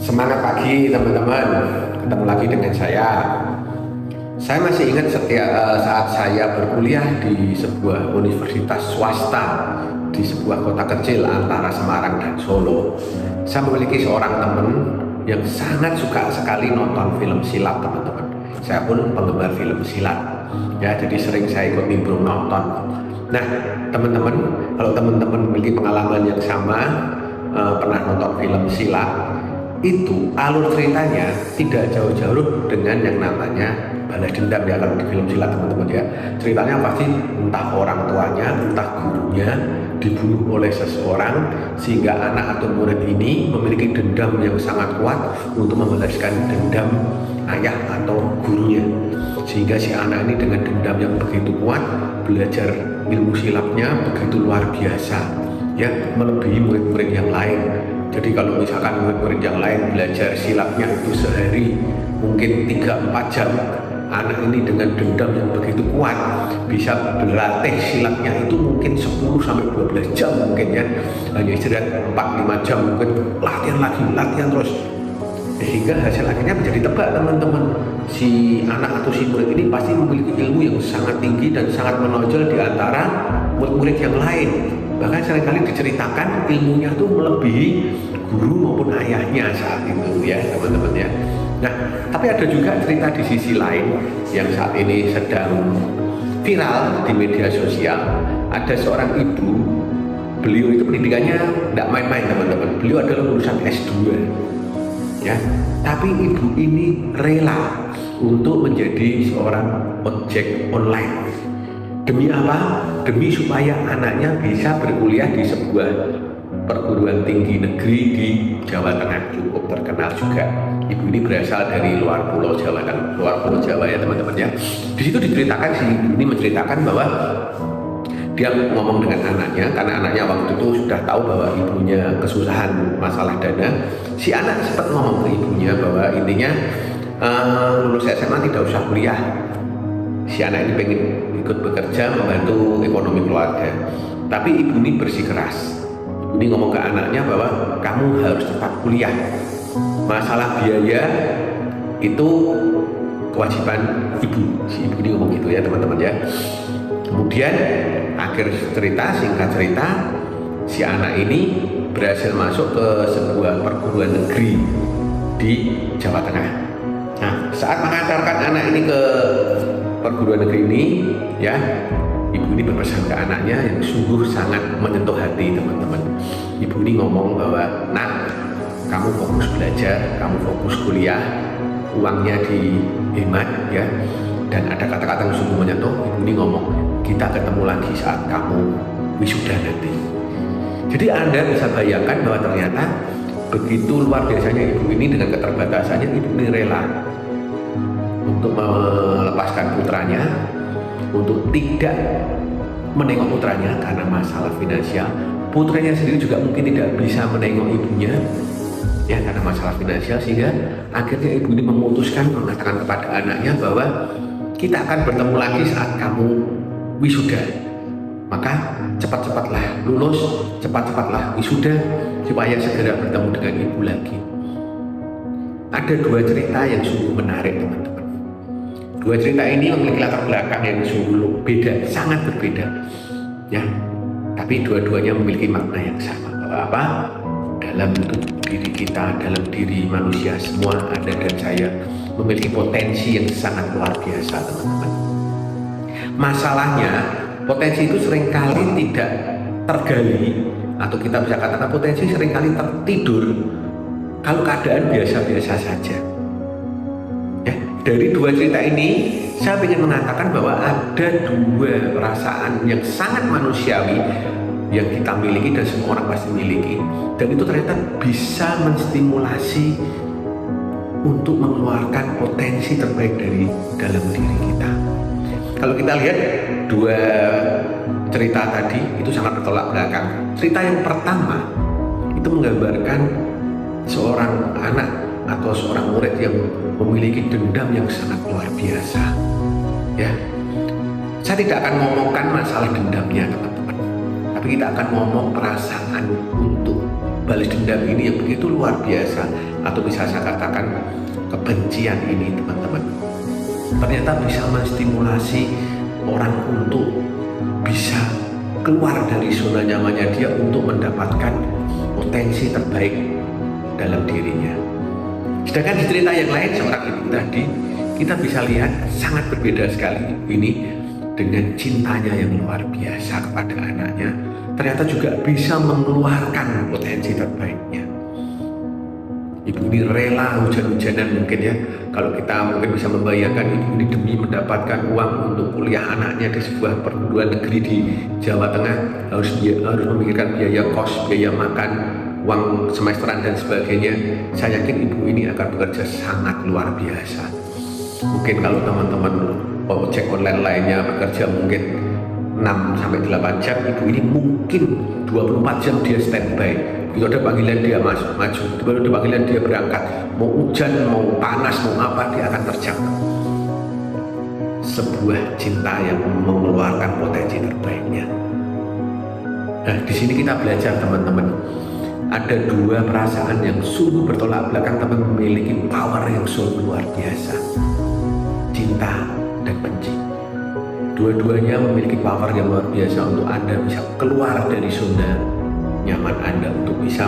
Semangat pagi teman-teman, ketemu lagi dengan saya. Saya masih ingat saat saya berkuliah di sebuah universitas swasta di sebuah kota kecil antara Semarang dan Solo. Saya memiliki seorang teman yang sangat suka sekali nonton film silat, teman-teman. Saya pun penggemar film silat, ya, jadi sering saya ikut nimbrung nonton. Nah, teman-teman, kalau teman-teman memiliki pengalaman yang sama, pernah nonton film silat, itu alur ceritanya tidak jauh-jauh dengan yang namanya balas dendam, ya. Kalau di film silat, teman-teman, ya, ceritanya pasti entah orang tuanya, entah gurunya dibunuh oleh seseorang sehingga anak atau murid ini memiliki dendam yang sangat kuat untuk membalaskan dendam ayah atau gurunya, sehingga si anak ini dengan dendam yang begitu kuat belajar ilmu silatnya begitu luar biasa, ya, melebihi murid-murid yang lain. Jadi kalau misalkan murid-murid yang lain belajar silatnya itu sehari mungkin 3-4 jam, anak ini dengan dendam yang begitu kuat bisa berlatih silatnya itu mungkin 10-12 jam mungkin, ya, hanya istirahat 4-5 jam mungkin, latihan lagi, latihan terus, sehingga hasil akhirnya menjadi tebak, teman-teman. Si anak atau si murid ini pasti memiliki ilmu yang sangat tinggi dan sangat menonjol di antara murid-murid yang lain. Bahkan seringkali diceritakan ilmunya tuh melebihi guru maupun ayahnya saat itu, ya, teman-teman, ya. Nah, tapi ada juga cerita di sisi lain yang saat ini sedang viral di media sosial. Ada seorang ibu, beliau itu pendidikannya tidak main-main, teman-teman. Beliau adalah lulusan S2, ya, tapi ibu ini rela untuk menjadi seorang ojek online. Demi apa? Demi supaya anaknya bisa berkuliah di sebuah perguruan tinggi negeri di Jawa Tengah, cukup terkenal juga. Ibu ini berasal dari luar pulau Jawa, ya, teman-teman, ya. Di situ diceritakan, si ibu ini menceritakan bahwa dia ngomong dengan anaknya, karena anaknya waktu itu sudah tahu bahwa ibunya kesusahan masalah dana. Si anak sempat ngomong ke ibunya bahwa intinya lulus SMA tidak usah kuliah. Si anak ini pengen ikut bekerja membantu ekonomi keluarga. Tapi ibu ini bersikeras. Ibu ini ngomong ke anaknya bahwa kamu harus tetap kuliah. Masalah biaya itu kewajiban ibu. Si ibu ini ngomong gitu, ya, teman-teman, ya. Kemudian singkat cerita, si anak ini berhasil masuk ke sebuah perguruan negeri di Jawa Tengah. Nah, saat mengantarkan anak ini ke perguruan negeri ini, ya, ibu ini berpesan ke anaknya yang sungguh sangat menyentuh hati, teman-teman. Ibu ini ngomong bahwa, nak, kamu fokus belajar, kamu fokus kuliah, uangnya dihemat, ya. Dan ada kata-kata yang sungguh menyentuh. Ibu ini ngomong, kita ketemu lagi saat kamu wisuda nanti. Jadi Anda bisa bayangkan bahwa ternyata begitu luar biasanya ibu ini dengan keterbatasannya. Ibu ini rela untuk melepaskan putranya, untuk tidak menengok putranya karena masalah finansial. Putranya sendiri juga mungkin tidak bisa menengok ibunya, ya, karena masalah finansial, sehingga akhirnya ibu ini memutuskan mengatakan kepada anaknya bahwa kita akan bertemu lagi saat kamu wisuda. Maka cepat-cepatlah lulus, cepat-cepatlah wisuda supaya segera bertemu dengan ibu lagi. Ada dua cerita yang sungguh menarik, teman-teman. Dua cerita ini memiliki latar belakang yang sungguh beda, sangat berbeda, ya. Tapi dua-duanya memiliki makna yang sama. Bahwa apa? Dalam diri kita, dalam diri manusia semua, Anda dan saya, memiliki potensi yang sangat luar biasa, teman-teman. Masalahnya, potensi itu seringkali tidak tergali, atau kita bisa katakan potensi seringkali tertidur kalau keadaan biasa-biasa saja. Ya, dari dua cerita ini, saya ingin mengatakan bahwa ada dua perasaan yang sangat manusiawi yang kita miliki dan semua orang pasti miliki, dan itu ternyata bisa menstimulasi untuk mengeluarkan potensi terbaik dari dalam diri kita. Kalau kita lihat dua cerita tadi itu sangat bertolak belakang. Cerita yang pertama itu menggambarkan seorang anak atau seorang murid yang memiliki dendam yang sangat luar biasa, ya. Saya tidak akan ngomongkan masalah dendamnya, teman-teman, tapi kita akan ngomong perasaan untuk balas dendam ini yang begitu luar biasa, atau bisa saya katakan kebencian ini teman-teman, ternyata bisa menstimulasi orang untuk bisa keluar dari zona nyamannya dia untuk mendapatkan potensi terbaik dalam dirinya. Sedangkan di cerita yang lain seorang ibu tadi, kita bisa lihat sangat berbeda sekali ini dengan cintanya yang luar biasa kepada anaknya, ternyata juga bisa mengeluarkan potensi terbaiknya. Ibu ini rela hujan-hujanan mungkin ya, kalau kita mungkin bisa membayangkan ibu ini demi mendapatkan uang untuk kuliah anaknya di sebuah perguruan negeri di Jawa Tengah, harus memikirkan biaya kos, biaya makan, uang semesteran dan sebagainya. Saya yakin ibu ini akan bekerja sangat luar biasa. Mungkin kalau teman-teman ojek online lainnya bekerja mungkin 6-8 jam, ibu ini mungkin 24 jam dia standby. Begitu ada panggilan dia maju, begitu ada panggilan dia berangkat. Mau hujan, mau panas, mau apa, dia akan terjang. Sebuah cinta yang mengeluarkan potensi terbaiknya. Nah, di sini kita belajar teman-teman, ada dua perasaan yang sungguh bertolak belakang tapi memiliki power yang sungguh luar biasa. Cinta dan benci. Dua-duanya memiliki power yang luar biasa untuk Anda bisa keluar dari zona nyaman Anda, untuk bisa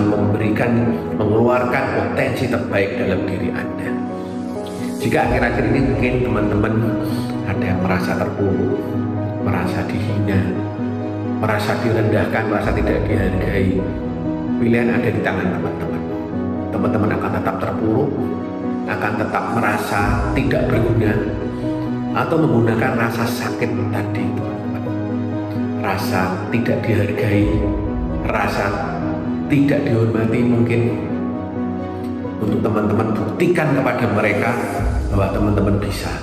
mengeluarkan potensi terbaik dalam diri Anda. Jika akhir-akhir ini mungkin teman-teman ada yang merasa terpuruk, merasa dihina, merasa direndahkan, merasa tidak dihargai, pilihan ada di tangan teman-teman. Teman-teman akan tetap terpuruk, akan tetap merasa tidak berguna, atau menggunakan rasa sakit tadi, teman-teman. Rasa tidak dihargai, rasa tidak dihormati, mungkin untuk teman-teman buktikan kepada mereka bahwa teman-teman bisa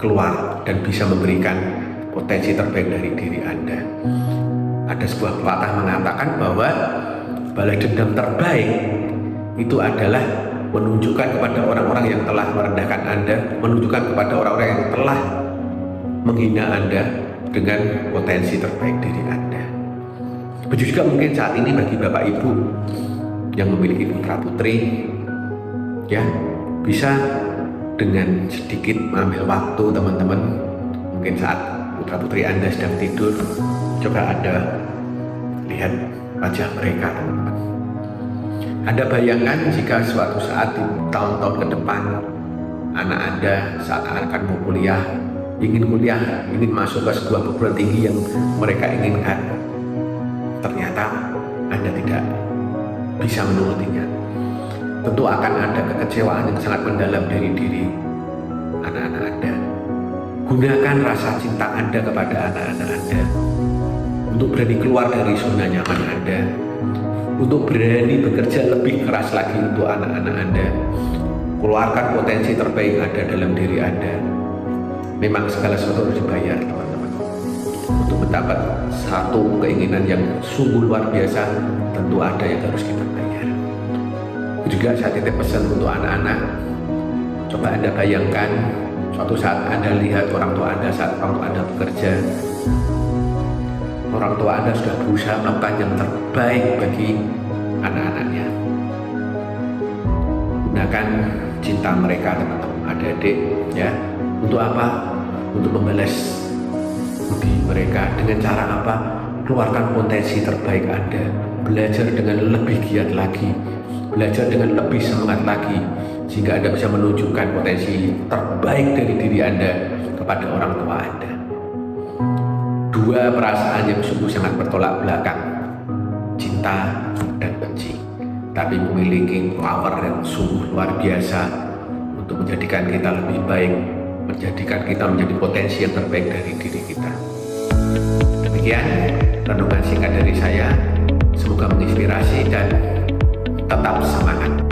keluar dan bisa memberikan potensi terbaik dari diri Anda. Ada sebuah pepatah mengatakan bahwa balas dendam terbaik itu adalah menunjukkan kepada orang-orang yang telah merendahkan Anda, menunjukkan kepada orang-orang yang telah menghina Anda dengan potensi terbaik diri Anda. Begitu juga mungkin saat ini bagi Bapak Ibu yang memiliki putra putri, ya, bisa dengan sedikit mengambil waktu teman-teman, mungkin saat putra putri Anda sedang tidur, coba Anda lihat wajah mereka, teman-teman. Anda bayangkan jika suatu saat di tahun-tahun ke depan anak Anda saat akan mau kuliah, ingin masuk ke sebuah perguruan tinggi yang mereka inginkan, ternyata Anda tidak bisa menurutinya. Tentu akan ada kekecewaan yang sangat mendalam dari diri anak-anak Anda. Gunakan rasa cinta Anda kepada anak-anak Anda untuk berani keluar dari zona nyaman Anda, untuk berani bekerja lebih keras lagi untuk anak-anak Anda. Keluarkan potensi terbaik Anda dalam diri Anda. Memang segala sesuatu harus dibayar, teman-teman. Untuk mendapat satu keinginan yang sungguh luar biasa, tentu ada yang harus kita bayar. Juga saya titip pesan untuk anak-anak, coba Anda bayangkan suatu saat Anda lihat orang tua Anda saat orang tua Anda bekerja. Orang tua Anda sudah berusaha melakukan yang terbaik bagi anak-anaknya. Gunakan cinta mereka, teman-teman, adik-adik, ya. Untuk apa? Untuk membalas budi mereka. Dengan cara apa? Keluarkan potensi terbaik Anda. Belajar dengan lebih giat lagi, belajar dengan lebih semangat lagi, sehingga Anda bisa menunjukkan potensi terbaik dari diri Anda kepada orang tua Anda. Dua perasaan yang sungguh sangat bertolak belakang, cinta dan benci, tapi memiliki power yang sungguh luar biasa untuk menjadikan kita lebih baik, menjadikan kita menjadi potensi yang terbaik dari diri kita. Demikian renungan singkat dari saya, semoga menginspirasi dan tetap semangat.